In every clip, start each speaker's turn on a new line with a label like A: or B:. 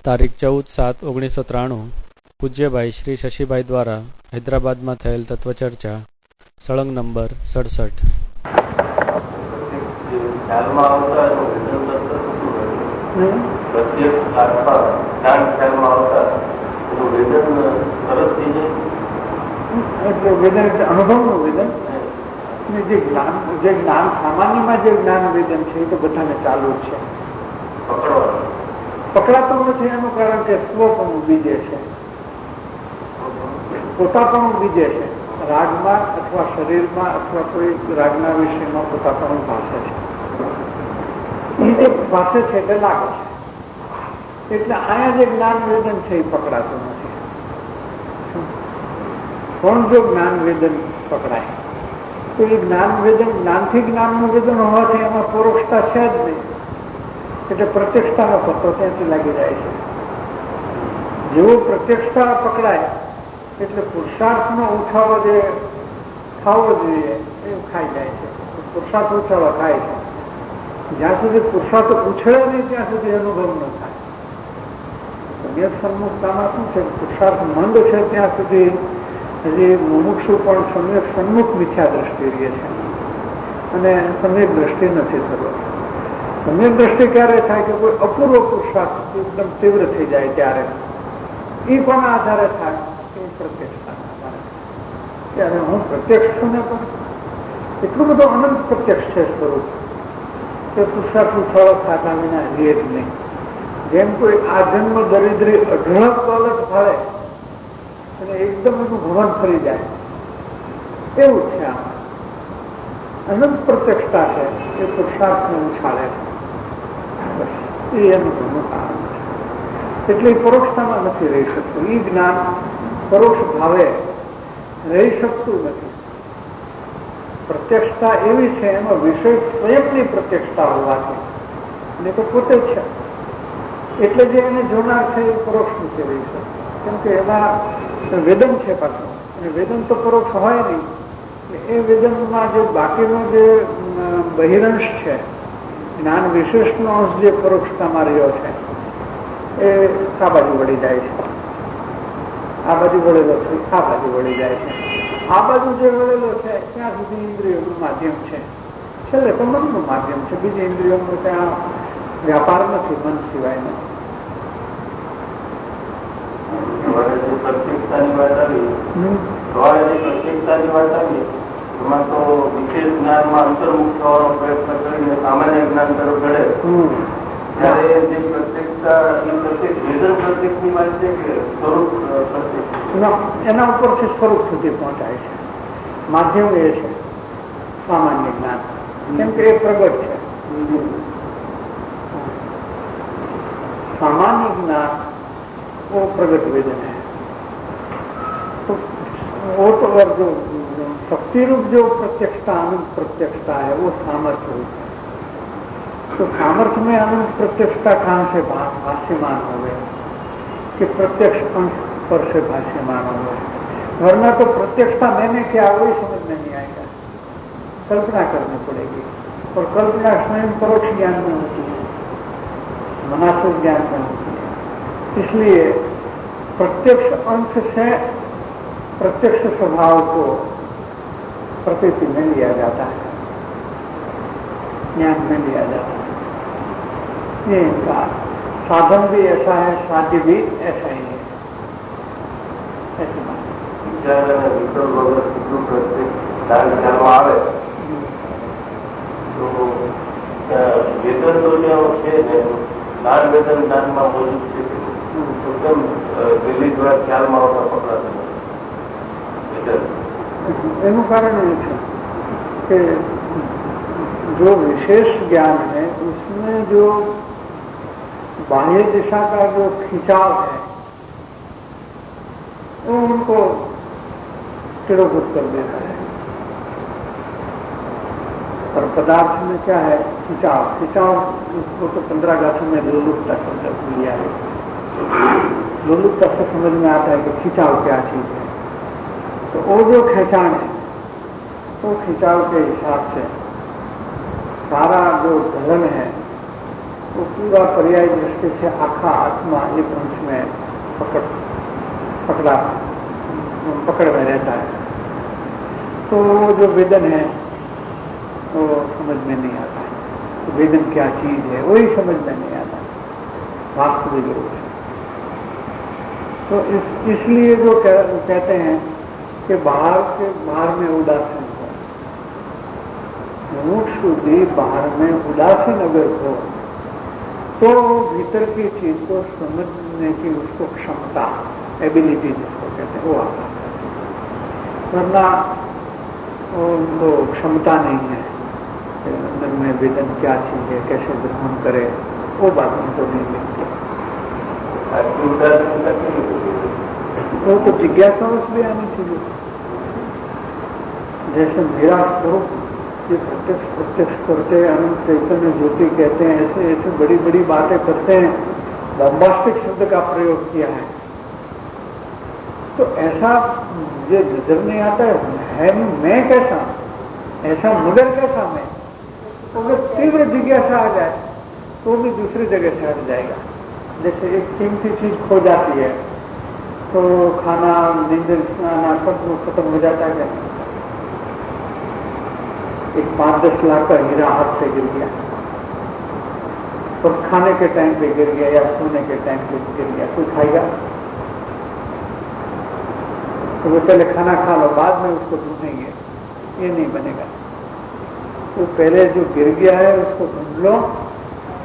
A: તારીખ 14/7/1993 પૂજ્યભાઈ શ્રી શશીભાઈ દ્વારા હૈદરાબાદમાં થયેલ તત્વચર્ચા સળંગ નંબર 67.
B: વેદન એટલે અનુભવનું વેદન. જે જ્ઞાન સામાન્યમાં જે જ્ઞાન વેદન છે એ તો બધાને ચાલુ જ છે. પકડાતું નથી એનું કારણ કે સ્વપણું બીજે છે, પોતાપણું બીજે છે. રાગમાં અથવા શરીરમાં અથવા કોઈ રાગના વિષયમાં પોતાપણું ભાષે છે. એ જે ભાષે છે એટલે લાગે છે. એટલે અહીંયા જે જ્ઞાન વેદન છે એ પકડાતું નથી. પણ જો જ્ઞાન વેદન પકડાય તો એ જ્ઞાન વેદન જ્ઞાનથી જ્ઞાનનું વેદન હોવાથી એમાં પરોક્ષતા છે જ નહીં. એટલે પ્રત્યક્ષતાનો પત્તો ત્યાંથી લાગી જાય છે. જેવો પ્રત્યક્ષતા પકડાય એટલે પુરુષાર્થનો ઉછાળો જે ખાવો જોઈએ એ ખાઈ જાય છે. પુરુષાર્થ ઉછાળો ખાય છે. જ્યાં સુધી પુરુષાર્થ ઉછળે નહીં ત્યાં સુધી અનુભવ ન થાય. સમ્યક સન્મુખતામાં શું છે? પુરુષાર્થ મંદ છે ત્યાં સુધી હજી મુમુક્ષુ પણ સમ્યક સન્મુખ મિથ્યા દ્રષ્ટિ રહે છે અને સમ્યક દ્રષ્ટિ નથી થતો. સમ્યક દ્રષ્ટિ ક્યારે થાય કે કોઈ અપૂર્વ પુરુષાર્થ એકદમ તીવ્ર થઈ જાય ત્યારે એ કોના આધારે થાય? એ પ્રત્યક્ષતાના આધારે. ત્યારે હું પ્રત્યક્ષ છું ને પણ એટલું બધું અનંત પ્રત્યક્ષ છે સ્વરૂપ કે પુરુષાર્થ ઉછાળો ખાતા વિના રહે જ નહીં. જેમ કોઈ આ જન્મ દરિદ્રી અઢળક દોલત ફળે અને એકદમ એનું ભવન ફરી જાય એવું છે. આમાં અનંત પ્રત્યક્ષતા છે એ પુરુષાર્થને ઉછાળે છે. એ અનુભવનું કારણ છે. એટલે એ પરોક્ષતામાં નથી રહી શકતું. એ જ્ઞાન પરોક્ષ ભાવે રહી શકતું નથી. પ્રત્યક્ષતા એવી છે એમાં વિષય સ્વયંની પ્રત્યક્ષતા હોવાથી અને તો પોતે છે એટલે જે એને જોનાર છે એ પરોક્ષ નથી રહી શકતું. કેમ કે એમાં વેદન છે પાછું અને વેદન તો પરોક્ષ હોય નહીં. એ વેદનમાં જે બાકીનો જે બહિરંશ છે જ્ઞાન વિશેષનો અંશ જે પરોક્ષતામાં રહ્યો છે એ આ બાજુ વળી જાય છે. આ બાજુ વળેલો છે આ બાજુ વળી જાય છે. આ બાજુ જે વળેલો છે ત્યાં સુધી ઇન્દ્રિયોનું માધ્યમ છે. છેલ્લે તો મનનું માધ્યમ છે. બીજી ઇન્દ્રિયોનો ત્યાં વ્યાપાર નથી મન સિવાયનો.
C: પ્રત્યક્ષતાની વાત આવી એમાં તો વિશેષ જ્ઞાનમાં અંતર્મુખ થવાનો પ્રયત્ન કરીને સામાન્ય જ્ઞાન તરફ ઘડે ત્યારે જે પ્રત્યક્ષતા એ પ્રત્યેક વેદન પ્રત્યક્ષની વાત છે કે સ્વરૂપ પ્રત્યક્ષ
B: એના ઉપરથી સ્વરૂપ સુધી પહોંચાય છે. માધ્યમ એ છે સામાન્ય જ્ઞાન. કેમ કે એ પ્રગટ છે. सामान्य ज्ञान वो प्रगट वेदन है. तो वो तो और जो शक्ति रूप जो प्रत्यक्षता अनंत प्रत्यक्षता है वो सामर्थ्य रूप है. तो सामर्थ्य में अनंत प्रत्यक्षता कहाँ से भाष्यमान हो गए कि प्रत्यक्ष अंश पर से भाष्यमान हो गए. वरना तो प्रत्यक्षता मैंने क्या वही समझ में नहीं आएगा. कल्पना करनी पड़ेगी और कल्पना स्वयं परोक्ष ज्ञान में होती है, मनासु ज्ञान में होती है. इसलिए प्रत्यक्ष अंश से प्रत्यक्ष स्वभाव को प्रतीति में लिया जाता है, ज्ञान में लिया जाता है. ये इनका साधन भी ऐसा है, साध्य भी ऐसा ही है. ऐसी बात
C: વેતન તો છે ને જ્ઞાન વેતન જ્ઞાનમાં મોજૂદ છે એકદમ દિલ્હી દ્વારા ખ્યાલમાં આવતા પકડાતા.
B: એનું કારણ ये है कि जो विशेष ज्ञान है उसमें जो बाह्य दिशा का जो खिंचाव है वो उनको तिरोभूत कर देता है. और पदार्थ में क्या है? खिंचाव. खिंचाव उसको तो 15 गाथों में लोलुपता शब्द लिया है. लोलुपता से समझ में आता है कि खिंचाव क्या चीज है. तो वो जो खिंचाव है तो खिंचाव के हिसाब से सारा जो धर्म है वो पूरा पर्याय दृष्टि से आखा आत्मा एक अंश में पकड़ में रहता है। तो जो वेदन है वो समझ में नहीं आता है। तो वेदन क्या चीज है वही समझ में नहीं आता वास्तविक रूप से। तो इसलिए जो कहते हैं कि बाहर में उदासीन हो, मुमुक्षु भी बाहर में उदासीन अगर हो तो भीतर की चीज को समझने की उसको क्षमता, एबिलिटी जिसको कहते हैं वो आता है। वरना उनको क्षमता नहीं है अंदर में वेदन क्या चीज है, कैसे ग्रहण करे, वो बात उनको नहीं मिलती। वो तो जिज्ञासा भी आनी चाहिए। जैसे मेरा स्वरूप ये प्रत्यक्ष करते हैं, अनंत चैतन्य ज्योति कहते हैं, ऐसे ऐसे बड़ी बड़ी बातें करते हैं, बॉम्बास्टिक शब्द का प्रयोग किया है। तो ऐसा मुझे नजर नहीं आता है मैं कैसा, ऐसा मगर कैसा मैं। तो अगर तीव्र जिज्ञासा आ जाए तो भी दूसरी जगह से हट जाएगा। जैसे एक कीमती चीज खो जाती है तो खाना, नींद, स्नान सब खत्म हो जाता है। एक 5-10 लाख का हीरा हाथ से गिर गया और खाने के टाइम पे गिर गया या सोने के टाइम पे गिर गया, कोई खाएगा? तो वो पहले खाना खा लो, बाद में उसको ढूंढेंगे, ये नहीं बनेगा। तो पहले जो गिर गया है उसको ढूंढ लो।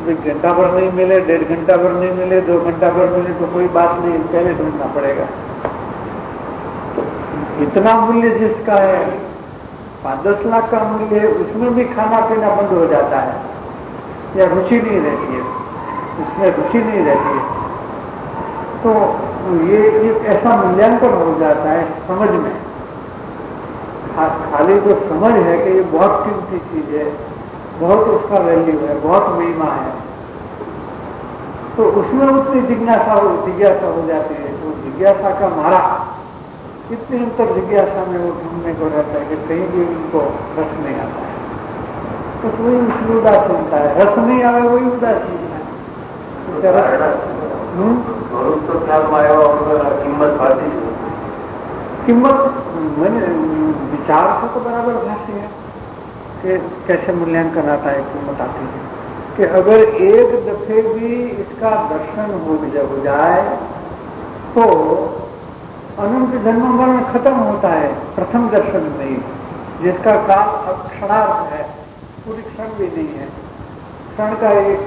B: 1 घंटा भर नहीं मिले, 1.5 घंटा भर नहीं मिले, 2 घंटा भर मिले तो कोई बात नहीं, पहले ढूंढना पड़ेगा। तो इतना मूल्य जिसका है, 5-10 लाख का मूल्य है, उसमें भी खाना पीना बंद हो जाता है या रुचि नहीं रहती है, उसमें रुचि नहीं रहती है। तो ये एक ऐसा मूल्यांकन हो जाता है समझ में। खाली जो समझ है कि ये बहुत कीमती चीज है, बहुत उसका वैल्यू है, बहुत महिमा है, तो उसमें उतनी जिज्ञासा हो जाती है। तो जिज्ञासा का मारा इतनी अंतर जिज्ञासा में वो ढूंढने को रहता है कि कहीं भी उनको रस नहीं आता है। बस वही उसकी उदासीनता है, रस नहीं आवे वही उदासीनता है। कीमत मैंने विचार से तो बराबर भाषी है कि कैसे मूल्यांकन आता है, कीमत आती है कि अगर एक दफे भी इसका दर्शन हो जाए तो अनंत जन्म मरण खत्म होता है प्रथम दर्शन में ही, जिसका काल क्षणार्थ है, पूरी क्षण भी नहीं है, क्षण का एक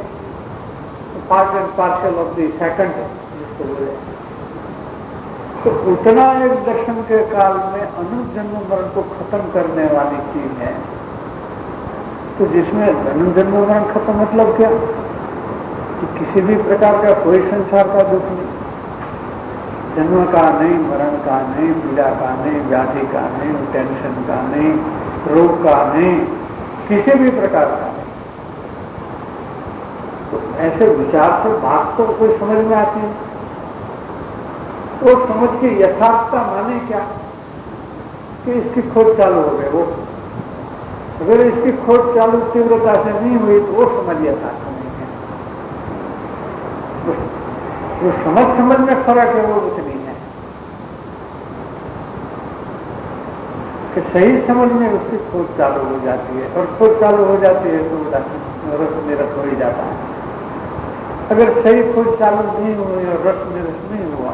B: part and partial of the second जिसको बोले। तो उतना एक दर्शन के काल में अनंत जन्म मरण को खत्म करने वाली चीज है। तो जिसमें जन्म मरण खत्म मतलब क्या कि किसी भी प्रकार का कोई संसार का दुख नहीं, जन्म का नहीं, मरण का नहीं, पीड़ा का नहीं, व्याधि का नहीं, टेंशन का नहीं, रोग का नहीं, किसी भी प्रकार का नहीं। तो ऐसे विचार से बात तो कोई समझ में आती है। वो समझ के यथार्थता माने क्या कि इसकी खोज चालू हो गई। वो अगर इसकी खोज चालू तीव्रता से नहीं हुई तो वो समझ यथार्थ नहीं है। वो समझ में फर्क है, वो कुछ नहीं है कि सही समझ में उसकी खोज चालू हो जाती है, और खोज चालू हो जाती है तो रस निरस हो ही जाता है। अगर सही खोज चालू नहीं हुई और रस निरस नहीं हुआ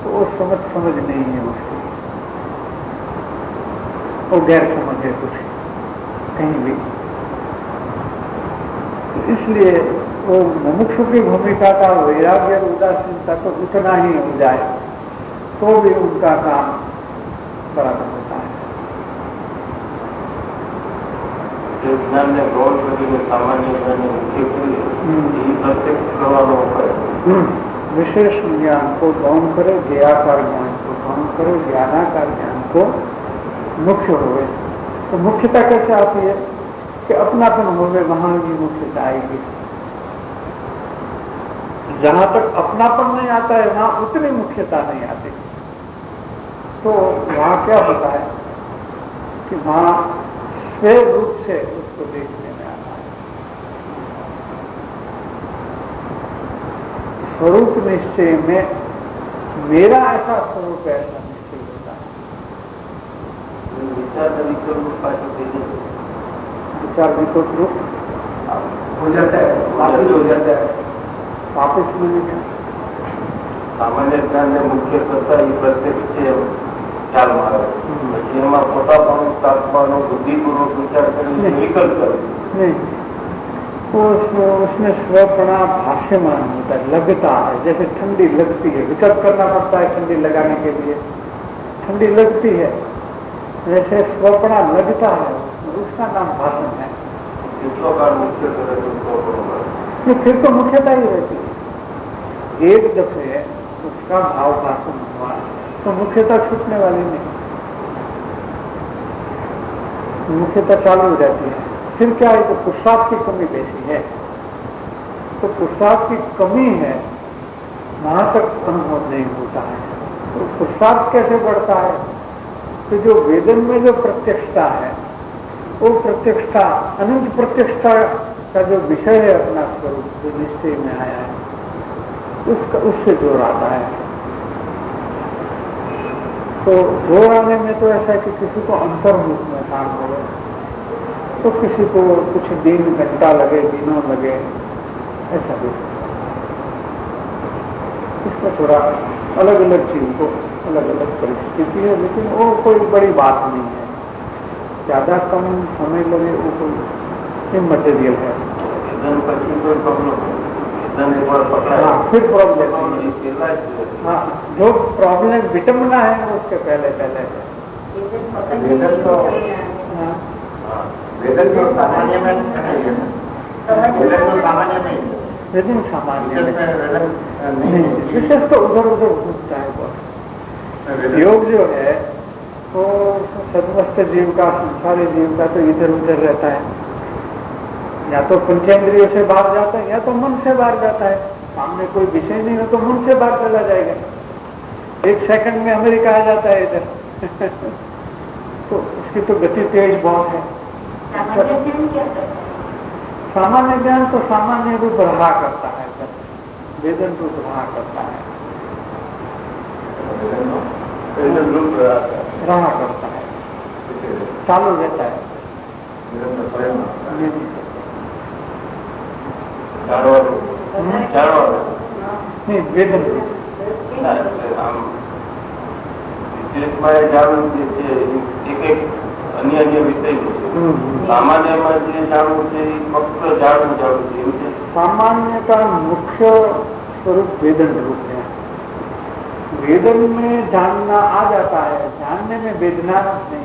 B: तो वो समझ नहीं है उसकी, वो गैर समझ है कुछ कहीं भी। इसलिए वो मुमुक्षु की भूमिका का वैराग्य और उदासीनता तो उतना ही हो जाए तो भी उनका काम बराबर होता है।
C: ज्ञान ने गौर કરીને सामान्य ज्ञान प्रत्यक्ष प्रभाव
B: विशेष ज्ञान को गौण करे, ज्ञाकार ज्ञान को गौण करे, ज्ञानाकार ज्ञान को मुख्य होवे। तो मुख्यता कैसे आती है कि अपनापन होवे, वहां भी मुख्यता आएगी। जहां तक अपनापन नहीं आता है वहां उतनी मुख्यता नहीं आती। तो वहां क्या होता है कि वहां स्वयं रूप से उसको देखने में आता है। स्वरूप निश्चय में मेरा ऐसा स्वरूप है, ऐसा निश्चय होता है।
C: विचार विकल्प रूप पाछो થઈ જાય,
B: विचार विकल्प रूप
C: हो जाता है, वापस हो जाता है।
B: वापस मिल गया।
C: सामान्य ज्ञान ने मुख्य करता ये प्रत्यक्ष છે ખ્યાલમાં આવે, પછી એમાં પોતાપણું તાત્માનો બુદ્ધિપૂર્વક વિચાર કરીને વિકલ્પ કરે
B: नहीं, वो उसमें स्वपणा भाष्यमान होता है, लगता है, जैसे ठंडी लगती है, विकल्प करना पड़ता है ठंडी लगाने के लिए, ठंडी लगती है, जैसे स्वपणा लगता है, उसका नाम भाषण है।
C: કેટલો કાળ મુખ્ય કરે તો સ્વપણું
B: ये फिर तो मुख्यता ही रहती है। एक दफे उसका भाव भाषण हुआ तो मुख्यता छूटने वाली नहीं, मुख्यता चालू हो जाती है। फिर क्या है, तो पुरुषार्थ की कमी बेसी है, तो पुरुषार्थ की कमी है, वहां तक अनुभव नहीं होता है। तो पुरुषार्थ कैसे बढ़ता है, तो जो वेदन में जो प्रत्यक्षता है, वो प्रत्यक्षता अनंत प्रत्यक्षता का जो विषय है अपना स्वरूप, जो निश्चय में आया है, उससे जोड़ आता है। तो जोड़ आने में तो ऐसा है कि किसी को अंतर्मुख में काम हो, तो किसी को कुछ दिन घंटा लगे, दिनों लगे, ऐसा भी हो सकता है। इसमें थोड़ा अलग अलग चीज को अलग अलग परिस्थिति है, लेकिन वो कोई बड़ी बात नहीं है। ज्यादा कम समय लगे वो कोई मटेरियल है। हाँ, फिर प्रॉब्लम, हाँ, जो प्रॉब्लम विटम्बना है उसके पहले पहले है।
C: वेदन तो सामान्य में
B: वेदन सामान्य नहीं, विशेष तो उधर उधर घूमता है बहुत। योग जो है वो सदमस्त जीव का, संसारी जीव का तो इधर उधर रहता है, या तो पंचेंद्रियों से बाहर जाता है या तो मन से बाहर जाता है। सामने कोई विषय नहीं हो तो मन से बाहर चला जाएगा, एक सेकंड में अमेरिका आ जाता है इधर तो उसकी तो गति तेज बहुत है। सामान्य ज्ञान तो सामान्य रूप रहा करता है, बस वेदन रूप रहा करता है, रहा करता है, चालू रहता है। नहीं, वेदन रूप
C: વિશેષમાં જાણવું છે એક એક અન્ય અન્ય વિષય છે, સામાન્યમાં જે જાણવું છે એ ફક્ત જાણવું છે એવું છે।
B: सामान्य का मुख्य स्वरूप वेदन रूप है। वेदन में जानना आ जाता है, जानने में वेदना नहीं।